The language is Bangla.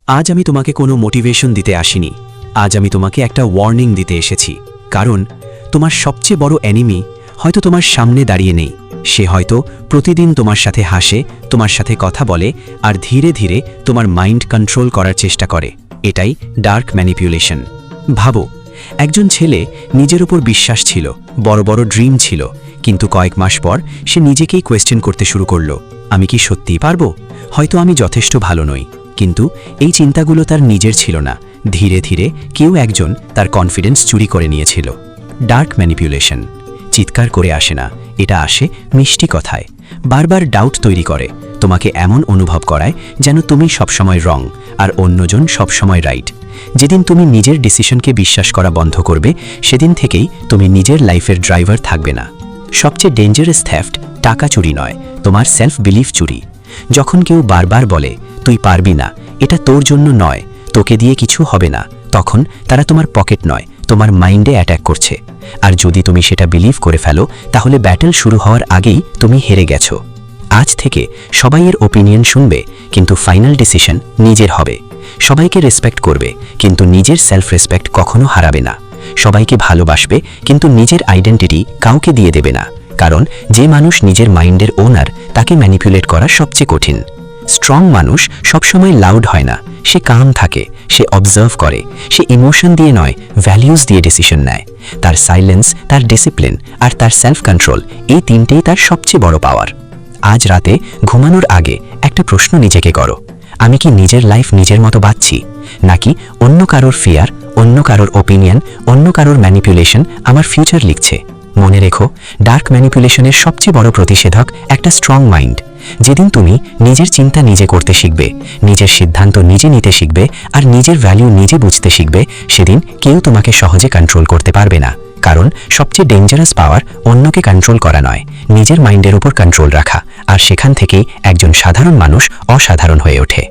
আজ আমি তোমাকে কোনো মোটিভেশন দিতে আসিনি। আজ আমি তোমাকে একটা ওয়ার্নিং দিতে এসেছি। কারণ তোমার সবচেয়ে বড় এনিমি হয়তো তোমার সামনে দাঁড়িয়ে নেই। সে হয়তো প্রতিদিন তোমার সাথে হাসে, তোমার সাথে কথা বলে, আর ধীরে ধীরে তোমার মাইন্ড কন্ট্রোল করার চেষ্টা করে। এটাই ডার্ক ম্যানিপুলেশন। ভাবো, একজন ছেলে নিজের উপর বিশ্বাস ছিল, বড় বড় ড্রিম ছিল, কিন্তু কয়েক মাস পর সে নিজেকেই কোয়েশ্চেন করতে শুরু করলো, আমি কি সত্যিই পারবো? হয়তো আমি যথেষ্ট ভালো নই। কিন্তু এই চিন্তাগুলো তার নিজের ছিল না। ধীরে ধীরে কেউ একজন তার কনফিডেন্স চুরি করে নিয়েছিল। ডার্ক ম্যানিপুলেশন চিৎকার করে আসে না, এটা আসে মিষ্টি কথায়। বারবার ডাউট তৈরি করে, তোমাকে এমন অনুভব করায় যেন তুমি সবসময় রং আর অন্যজন সবসময় রাইট। যেদিন তুমি নিজের ডিসিশনকে বিশ্বাস করা বন্ধ করবে, সেদিন থেকেই তুমি নিজের লাইফের ড্রাইভার থাকবে না। সবচেয়ে ডেঞ্জারাস থেফট টাকা চুরি নয়, তোমার সেলফ বিলিফ চুরি। যখন কেউ বারবার বলে তুই পারবি না, এটা তোর জন্য নয়, তোকে দিয়ে কিছু হবে না, তখন তারা তোমার পকেট নয়, তোমার মাইন্ডে অ্যাট্যাক করছে। আর যদি তুমি সেটা বিলিভ করে ফেলো, তাহলে ব্যাটল শুরু হওয়ার আগেই তুমি হেরে গেছো। আজ থেকে সবাই এর ওপিনিয়ন শুনবে, কিন্তু ফাইনাল ডিসিশন নিজের হবে। সবাইকে রেসপেক্ট করবে, কিন্তু নিজের সেলফ রেসপেক্ট কখনো হারাবে না। সবাইকে ভালোবাসবে, কিন্তু নিজের আইডেন্টিটি কাউকে দিয়ে দেবে না। কারণ যে মানুষ নিজের মাইন্ডের ওনার, তাকে ম্যানিপুলেট করা সবচেয়ে কঠিন। স্ট্রং মানুষ সবসময় লাউড হয় না, সে কাম থাকে, সে অবজার্ভ করে, সে ইমোশন দিয়ে নয়, ভ্যালিউজ দিয়ে ডিসিশন নেয়। তার সাইলেন্স, তার ডিসিপ্লিন আর তার সেলফ কন্ট্রোল, এই তিনটেই তার সবচেয়ে বড় পাওয়ার। আজ রাতে ঘুমানোর আগে একটা প্রশ্ন নিজেকে করো, আমি কি নিজের লাইফ নিজের মতো বাঁচছি, নাকি অন্য কারোর ফিয়ার, অন্য কারোর ওপিনিয়ন, অন্য কারোর ম্যানিপুলেশন আমার ফিউচার লিখছে? মনে রেখো, ডার্ক ম্যানিপুলেশনের সবচেয়ে বড় প্রতিষেধক একটা স্ট্রং মাইন্ড। যেদিন তুমি নিজের চিন্তা নিজে করতে শিখবে, নিজের সিদ্ধান্ত নিজে নিতে শিখবে, আর নিজের ভ্যালু নিজে বুঝতে শিখবে, সেদিন কেউ তোমাকে সহজে কন্ট্রোল করতে পারবে না। কারণ সবচেয়ে ডেঞ্জারাস পাওয়ার অন্যকে কন্ট্রোল করা নয়, নিজের মাইন্ডের উপর কন্ট্রোল রাখা। আর সেখান থেকেই একজন সাধারণ মানুষ অসাধারণ হয়ে ওঠে।